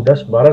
10-12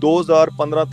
2015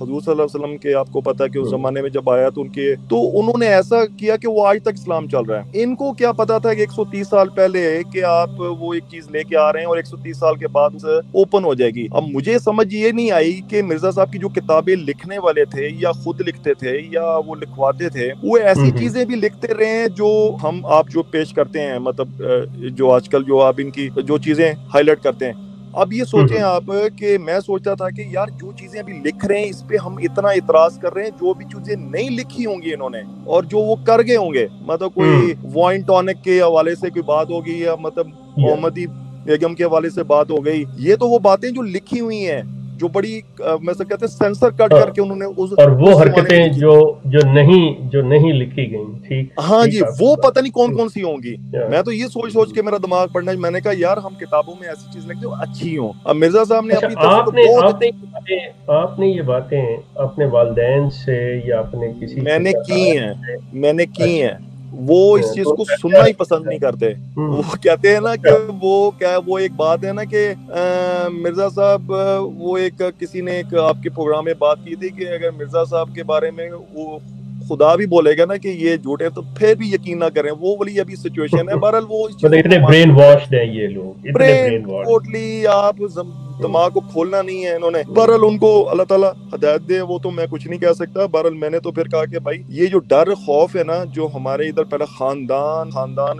حضور صلی اللہ علیہ وسلم کے آپ کو پتا ہے کہ اس زمانے میں جب آیا تو انہوں نے ایسا کیا کہ وہ آج تک اسلام چل رہا ہے. ان کو کیا پتا تھا کہ 130 سال پہلے کہ آپ وہ ایک چیز لے کے آ رہے ہیں اور 130 سال کے بعد اوپن ہو جائے گی. اب مجھے سمجھ یہ نہیں آئی کہ مرزا صاحب کی جو کتابیں لکھنے والے تھے یا خود لکھتے تھے یا وہ لکھواتے تھے وہ ایسی چیزیں بھی لکھتے رہے ہیں جو آپ جو پیش کرتے ہیں, مطلب جو آج کل جو آپ ان کی جو چیزیں ہائی لائٹ کرتے ہیں. اب یہ سوچیں آپ کہ میں سوچتا تھا کہ یار جو چیزیں ابھی لکھ رہے ہیں اس پہ ہم اتنا اعتراض کر رہے ہیں, جو بھی چیزیں نہیں لکھی ہوں گی انہوں نے اور جو وہ کر گئے ہوں گے, مطلب کوئی وائن ٹونک کے حوالے سے کوئی بات ہوگی یا مطلب محمدی بیگم کے حوالے سے بات ہو گئی, یہ تو وہ باتیں جو لکھی ہوئی ہیں جو بڑی میں سے کہتے ہیں سینسر کٹ کر کے انہوں نے اور وہ حرکتیں جو نہیں لکھی گئیں. ٹھیک, ہاں جی, وہ پتہ نہیں کون کون سی ہوں گی. میں تو یہ سوچ کے میرا دماغ پڑنا, میں نے کہا یار ہم کتابوں میں ایسی چیز لکھتے ہو اچھی ہوں. اب مرزا صاحب نے اپنی طرف آپ نے یہ باتیں اپنے والدین سے یا اپنے کسی میں نے کی ہیں وہ اس چیز کو سننا ہی پسند نہیں کرتے. وہ کہتے ہیں نا کہ وہ ایک بات ہے نا کہ مرزا صاحب وہ ایک کسی نے ایک آپ کے پروگرام میں بات کی تھی کہ اگر مرزا صاحب کے بارے میں وہ خدا بھی بولے گا نا کہ یہ جھوٹے تو پھر بھی یقین نہ کریں. وہ والی ابھی سچویشن ہے. بہرحال وہ اتنے برین واشڈ ہیں یہ لوگ, برین ٹوٹلی آپ دماغ کو کھولنا نہیں ہے انہوں نے. بہرحال ان کو اللہ تعالیٰ ہدایت دے, وہ تو میں کچھ نہیں کہہ سکتا. بہرحال میں نے تو پھر کہا کہ بھائی یہ جو ڈر خوف ہے نا جو ہمارے ادھر پہلے خاندان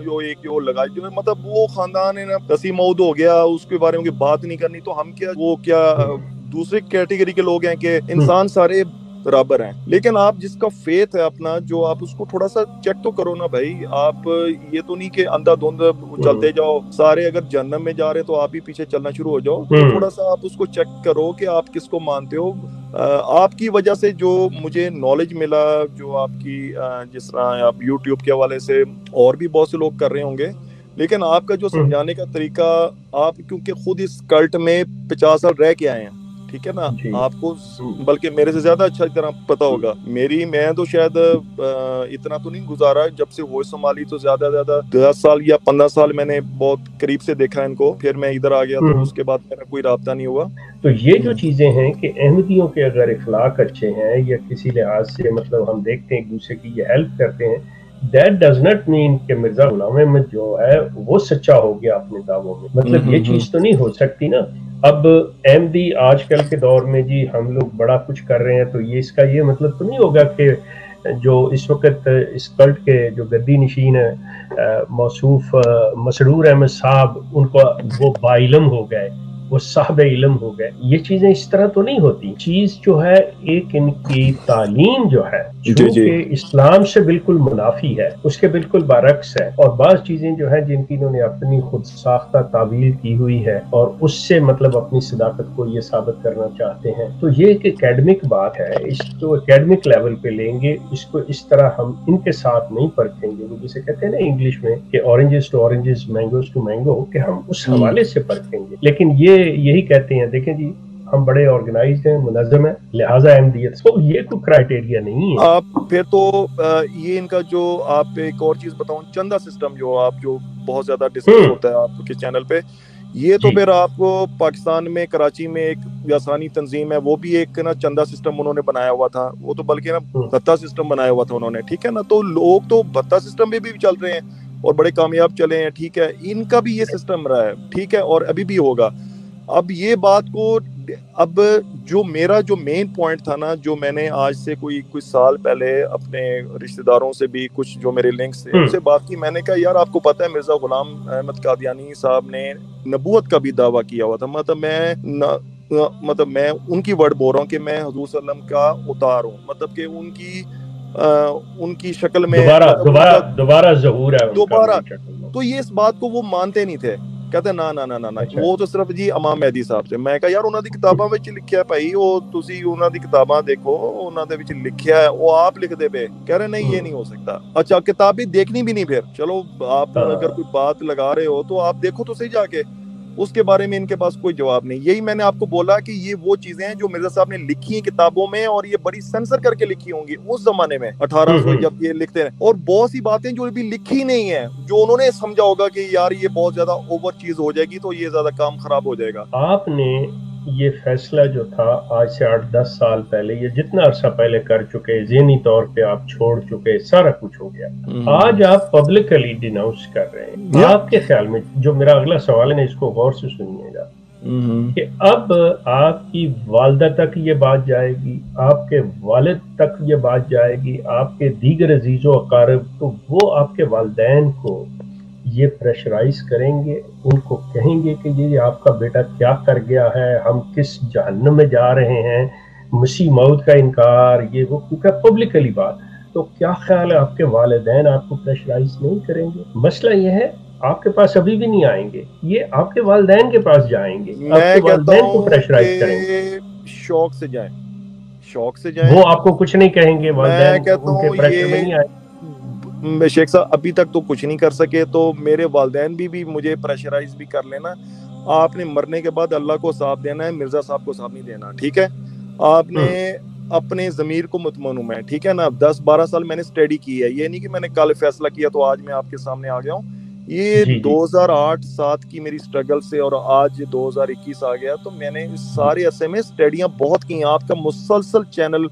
جو ایک جو لگائی جو مطلب وہ خاندان ہے نا قسیم مود ہو گیا, اس کے بارے میں بات نہیں کرنی, تو ہم کیا دوسرے کیٹیگری کے لوگ ہیں کہ انسان سارے برابر ہیں. لیکن آپ جس کا فیتھ ہے اپنا, جو آپ اس کو تھوڑا سا چیک تو کرو نا بھائی. آپ یہ تو نہیں کہ اندھا دھند چلتے جاؤ, سارے اگر جہنم میں جا رہے تو آپ ہی پیچھے چلنا شروع ہو جاؤ. تھوڑا سا آپ اس کو چیک کرو کہ آپ کس کو مانتے ہو. آپ کی وجہ سے جو مجھے نالج ملا, جو آپ کی جس طرح آپ یوٹیوب کے حوالے سے اور بھی بہت سے لوگ کر رہے ہوں گے, لیکن آپ کا جو سمجھانے کا طریقہ, آپ کیونکہ خود اس کلٹ میں 50 سال رہ کے آئے ہیں, ٹھیک ہے نا, آپ کو بلکہ میرے سے زیادہ اچھا طرح پتا ہوگا. میں تو شاید اتنا تو نہیں گزارا جب سے وائس سنبھالی, تو زیادہ 10 سال یا 15 سال میں نے بہت قریب سے دیکھا ان کو. پھر میں ادھر آ گیا تو اس کے بعد میرا کوئی رابطہ نہیں ہوا. تو یہ جو چیزیں ہیں کہ احمدیوں کے اگر اخلاق اچھے ہیں یا کسی لحاظ سے مطلب ہم دیکھتے ہیں ایک دوسرے کی یہ ہیلپ کرتے ہیں, that does not mean کہ مرزا غلام احمد جو ہے وہ سچا ہو گیا اپنے دعووں میں. مطلب یہ چیز تو نہیں ہو سکتی نا. اب احمدی آج کل کے دور میں جی ہم لوگ بڑا کچھ کر رہے ہیں, تو یہ اس کا یہ مطلب تو نہیں ہوگا کہ جو اس وقت اس کلٹ کے جو گدی نشین ہے موصوف مسرور احمد صاحب, ان کو وہ با علم ہو گئے, وہ صاحب علم ہو گئے. یہ چیزیں اس طرح تو نہیں ہوتی. چیز جو ہے ایک ان کی تعلیم جو ہے جو کہ اسلام سے بالکل منافی ہے, اس کے بالکل برعکس ہے, اور بعض چیزیں جو ہیں جن کی انہوں نے اپنی خود ساختہ تعویل کی ہوئی ہے اور اس سے مطلب اپنی صداقت کو یہ ثابت کرنا چاہتے ہیں. تو یہ ایک اکیڈمک بات ہے, اس کو اکیڈمک لیول پہ لیں گے, اس کو اس طرح ہم ان کے ساتھ نہیں پرکھیں گے. وہ جسے کہتے ہیں نا انگلش میں کہ oranges to oranges, mangoes to mango, کہ ہم اس حوالے سے پرکھیں گے. لیکن یہی کہتے ہیں دیکھیں جی ہم بڑے آرگنائزڈ ہیں, منظم ہیں, لہٰذا احمدیت. تو یہ کوئی کرائٹیریا نہیں ہے. آپ پھر تو یہ ان کا جو آپ ایک اور چیز بتاؤں, چندہ سسٹم جو آپ جو بہت زیادہ ڈسکس ہوتا ہے آپ کے چینل پہ, یہ تو پھر آپ کو پاکستان میں کراچی میں ایک یاسانی تنظیم ہے, وہ بھی ایک نا چندہ سسٹم انہوں نے بنایا ہوا تھا. وہ تو بلکہ نا بھتہ سسٹم بنایا ہوا تھا انہوں نے, ٹھیک ہے نا. تو لوگ تو بھتہ سسٹم پہ بھی چل رہے ہیں اور بڑے کامیاب چلے ہیں, ٹھیک ہے. ان کا بھی یہ سسٹم رہا ہے, ٹھیک ہے, اور ابھی بھی ہوگا. اب یہ بات کو اب جو میرا جو مین پوائنٹ تھا نا, جو میں نے آج سے کچھ سال پہلے اپنے رشتہ داروں سے بھی کچھ جو میرے لنکس تھے ان سے بات کی, میں نے کہا یار آپ کو پتہ ہے مرزا غلام احمد قادیانی صاحب نے نبوت کا بھی دعویٰ کیا ہوا تھا. مطلب میں ان کی ورڈ بول رہا ہوں کہ میں حضور صلی اللہ علیہ وسلم کا اتار ہوں, مطلب کہ ان کی شکل میں دوبارہ ظہور ہے دوبارہ. تو یہ اس بات کو وہ مانتے نہیں تھے, کہتے نا وہ تو صرف جی امام مہدی صاحب سے. میں کہا یار انہاں دی کتاباں وچ لکھیا ہے بھائی, او تسی انہاں دی کتاباں دیکھو, انہاں دے وچ لکھیا ہے, او آپ لکھ دے پے. کہہ رہے نہیں یہ نہیں ہو سکتا. اچھا کتابیں دیکھنی بھی نہیں, پھر چلو آپ اگر کوئی بات لگا رہے ہو تو آپ دیکھو تو صحیح جا کے. اس کے بارے میں ان کے پاس کوئی جواب نہیں. یہی میں نے آپ کو بولا کہ یہ وہ چیزیں ہیں جو مرزا صاحب نے لکھی ہیں کتابوں میں, اور یہ بڑی سینسر کر کے لکھی ہوں گی اس زمانے میں 1800 جب یہ لکھتے ہیں. اور بہت سی باتیں جو ابھی لکھی نہیں ہیں, جو انہوں نے سمجھا ہوگا کہ یار یہ بہت زیادہ اوور چیز ہو جائے گی تو یہ زیادہ کام خراب ہو جائے گا. آپ نے یہ فیصلہ جو تھا آج سے 8-10 سال پہلے، یہ جتنا عرصہ پہلے کر چکے، ذہنی طور پہ آپ چھوڑ چکے، سارا کچھ ہو گیا. آج آپ پبلکلی ڈیناؤنس کر رہے ہیں. آپ کے خیال میں جو میرا اگلا سوال ہے نا، اس کو غور سے سنیے گا کہ اب آپ کی والدہ تک یہ بات جائے گی، آپ کے والد تک یہ بات جائے گی، آپ کے دیگر عزیز و اقارب، تو وہ آپ کے والدین کو یہ پریشرائز کریں گے، ان کو کہیں گے کہ یہ آپ کا بیٹا کیا کر گیا ہے، ہم کس جہنم میں جا رہے ہیں، مسیح موت کا انکار، یہ وہ، کیونکہ پبلکلی بات. تو کیا خیال ہے آپ کے والدین آپ کو پریشرائز نہیں کریں گے؟ مسئلہ یہ ہے آپ کے پاس ابھی بھی نہیں آئیں گے، یہ آپ کے والدین کے پاس جائیں گے، آپ کے والدین کو پریشرائز کریں گے. شوق سے جائیں، شوق سے جائیں. وہ آپ کو کچھ نہیں کہیں گے، میں والدین کہتا ان کے ہوں پریشر میں نہیں آئے. شیخ صاحب ابھی تک تو کچھ نہیں کر سکے، تو میرے والدین بھی مجھے پریشرائز بھی کر لینا. آپ نے مرنے کے بعد اللہ کو حساب دینا ہے، مرزا صاحب کو حساب نہیں دینا، ٹھیک ہے؟ آپ نے اپنے ضمیر کو مطمئن ہوں میں، ٹھیک ہے نا؟ 10-12 سال میں نے اسٹڈی کی ہے، یہ نہیں کہ میں نے کل فیصلہ کیا تو آج میں آپ کے سامنے آ گیا ہوں. یہ 2008-7 کی میری سٹرگل سے اور آج 2021 آ گیا، تو میں نے سارے عرصے میں اسٹڈیاں بہت کی ہیں. آپ کا مسلسل چینل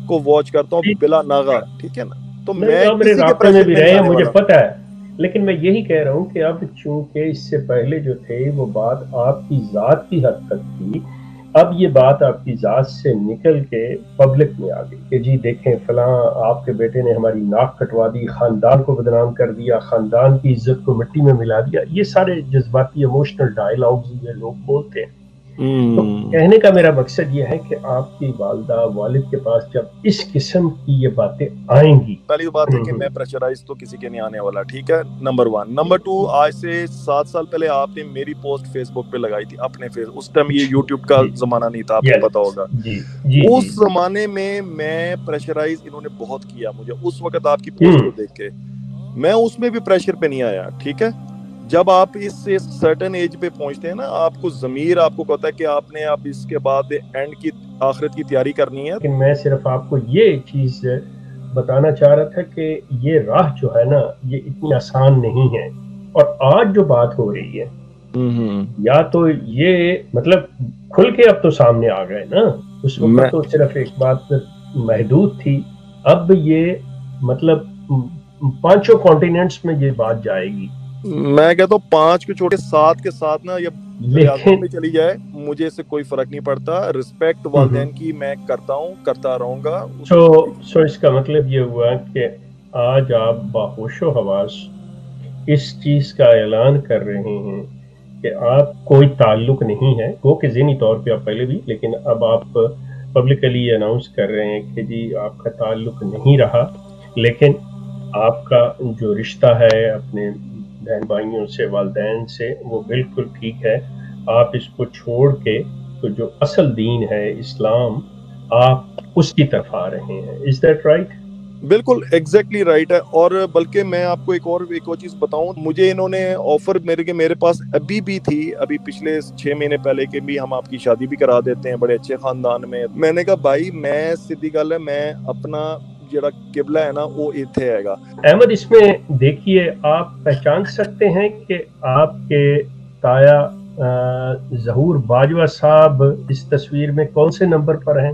کو واچ کرتا ہوں بلا ناغہ، ٹھیک ہے نا؟ تو میں میرے کسی کے رابطے میں پریشر بھی میں نہیں رہے ہیں، آنے مجھے والا. پتہ ہے، لیکن میں یہی کہہ رہا ہوں کہ اب چونکہ اس سے پہلے جو تھے وہ بات آپ کی ذات کی حد تک تھی، اب یہ بات آپ کی ذات سے نکل کے پبلک میں آ گئی کہ جی دیکھیں فلاں آپ کے بیٹے نے ہماری ناک کٹوا دی، خاندان کو بدنام کر دیا، خاندان کی عزت کو مٹی میں ملا دیا. یہ سارے جذباتی ایموشنل ڈائلاگز یہ لوگ بولتے ہیں. تو کہنے کا میرا مقصد یہ ہے کہ آپ کی والدہ والد کے پاس جب اس قسم کی یہ باتیں آئیں گی، پہلی بات ہے کہ میں پریشرائز تو کسی کے نہیں آنے والا، ٹھیک ہے؟ نمبر 1. نمبر 2، آج سے 7 سال پہلے آپ نے میری پوسٹ فیس بک پہ لگائی تھی اپنے فیس، اس ٹائم یہ یوٹیوب کا زمانہ نہیں تھا، آپ کو پتا ہوگا. اس زمانے میں پریشرائز انہوں نے بہت کیا مجھے. اس وقت آپ کی پوسٹ کو دیکھ کے میں اس میں بھی پریشر پہ نہیں آیا، ٹھیک ہے؟ جب آپ اس سرٹن ایج پہ پہنچتے ہیں نا، آپ کو ضمیر آپ کو کہتا ہے کہ آپ نے اب اس کے بعد اینڈ کی آخرت کی تیاری کرنی ہے. لیکن میں صرف آپ کو یہ چیز بتانا چاہ رہا تھا کہ یہ راہ جو ہے نا یہ اتنی آسان نہیں ہے. اور آج جو بات ہو رہی ہے یا تو یہ مطلب کھل کے اب تو سامنے آ گئے نا، اس وقت تو صرف ایک بات محدود تھی، اب یہ مطلب 5 کانٹیننٹس میں یہ بات جائے گی. میں کہتا ہوں 5 کے چھوٹے 7 کے ساتھ نا، یا ریاضت میں چلی جائے، مجھے اس سے کوئی فرق نہیں پڑتا. رسپیکٹ والدین کی میں کرتا ہوں، کرتا رہوں گا. سو اس کا مطلب یہ ہوا کہ آج آپ باہوش و حواس اس چیز کا اعلان کر رہے ہیں کہ آپ کوئی تعلق نہیں ہے، وہ کہ ذہنی طور پہ آپ پہلے بھی، لیکن اب آپ پبلکلی اناؤنس کر رہے ہیں کہ جی آپ کا تعلق نہیں رہا، لیکن آپ کا جو رشتہ ہے اپنے بہن بھائیوں سے، والدین سے، وہ بالکل ٹھیک ہے. آپ اس کو چھوڑ کے تو جو اصل دین ہے اسلام، آپ اس کی طرف آ رہے ہیں. Is that right? بالکل ایگزیکٹلی رائٹ ہے. اور بلکہ میں آپ کو ایک اور چیز بتاؤں، مجھے انہوں نے آفر میرے پاس ابھی بھی تھی، ابھی پچھلے 6 مہینے پہلے کہ بھی ہم آپ کی شادی بھی کرا دیتے ہیں بڑے اچھے خاندان میں. میں نے کہا بھائی میں سیدھی گل ہے، میں اپنا جڑا قبلہ ہے نا وہ ایتھے ہے گا. احمد اس میں دیکھیے آپ پہچان سکتے ہیں کہ آپ کے تایا ظہور باجوہ صاحب اس تصویر میں کون سے نمبر پر ہیں؟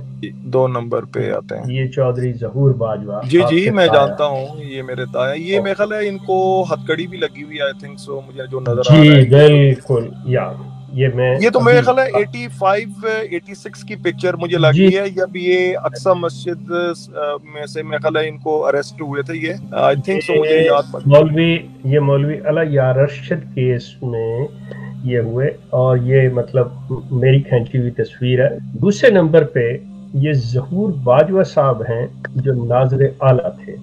2 نمبر پہ آتے ہیں. یہ چودھری ظہور باجوہ. جی میں جانتا ہوں، یہ میرے تایا. یہ میرے خیال ہے ان کو ہتھ کڑی بھی لگی ہوئی ہے، آئی تھنک سو، مجھے جو نظر آ رہا ہے. جی بالکل. یہ تو میرے خیال ہے 85-86 کی پکچر مجھے لگی ہے. جب یہ اقصی مسجد میں سے میرے خیال ہے ان کو اریسٹ ہوئے تھے، یہ آئی تھنک سو، مجھے یاد مولوی علی یار ارشد کیس میں یہ ہوئے، اور یہ مطلب میری کھینچی ہوئی تصویر ہے. دوسرے نمبر پہ یہ ظہور باجوہ صاحب ہیں جو ناظر اعلیٰ تھے.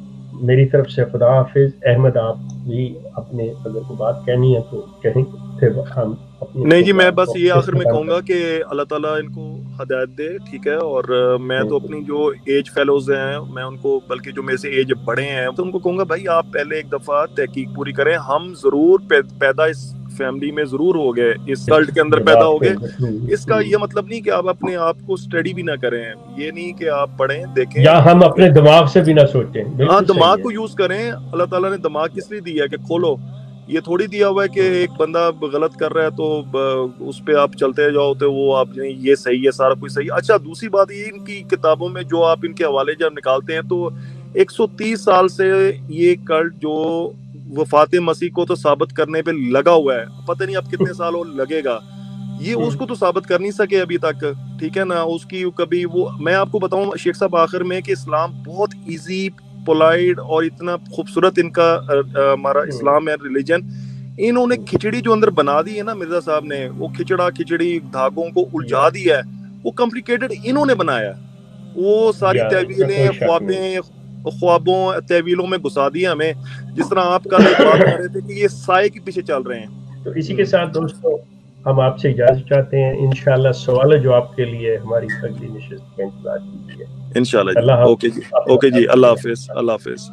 میری طرف سے خدا حافظ. احمد آپ بھی اپنے اگر کو بات کہنی ہے تو کہیں، پھر ہم نہیں جی، میں بس یہ آخر میں کہوں گا کہ اللہ تعالیٰ ان کو ہدایت دے، ٹھیک ہے؟ اور میں تو اپنی جو ایج فیلوز ہیں میں ان کو، بلکہ جو میرے سے ایج بڑے ہیں تو ان کو کہوں گا بھائی آپ پہلے ایک دفعہ تحقیق پوری کریں. ہم ضرور پیدا اس فیملی میں ضرور ہو گئے، اس کلٹ کے اندر پیدا ہو گئے. اس کا یہ مطلب نہیں کہ آپ اپنے آپ کو اسٹڈی بھی نہ کریں، یہ نہیں کہ آپ پڑھیں دیکھیں، یا ہم اپنے دماغ سے بھی نہ سوچیں. ہاں دماغ کو یوز کریں. اللہ تعالیٰ نے دماغ کس لیے دیا ہے کہ کھولو. یہ تھوڑی دیا ہوا ہے کہ ایک بندہ غلط کر رہا ہے تو اس پہ آپ چلتے جاؤ تو وہ آپ یہ صحیح ہے سارا کچھ صحیح. اچھا دوسری بات یہ ان کی کتابوں میں جو آپ ان کے حوالے جب نکالتے ہیں تو 130 سال سے یہ کلٹ جو وفات مسیح کو تو ثابت کرنے پہ لگا ہوا ہے, پتہ نہیں اب کتنے سال اور لگے گا, یہ اس کو تو ثابت کر نہیں سکے ابھی تک, ٹھیک ہے نا. اس کی کبھی وہ میں آپ کو بتاؤں شیخ صاحب آخر میں کہ اسلام بہت ایزی پولائٹ اور اتنا خوبصورت ان کا ہمارا اسلام ہے ریلیجن, انہوں نے کھچڑی جو اندر بنا دی ہے نا مرزا صاحب نے, وہ کھچڑی دھاگوں کو الجھا دیا ہے, وہ کمپلیکیٹڈ انہوں نے بنایا, وہ ساری تعویلیں خوابوں تعویلوں میں گھسا دیا ہمیں, جس طرح آپ کل ایک بات کر رہے تھے کہ یہ سائے کے پیچھے چل رہے ہیں. تو اسی کے ساتھ دوستوں ہم آپ سے اجازت چاہتے ہیں, انشاءاللہ سوال جواب کے لیے ہماری اگلی نشست کا انتظار کیجیے انشاءاللہ. اوکے جی, اللہ حافظ.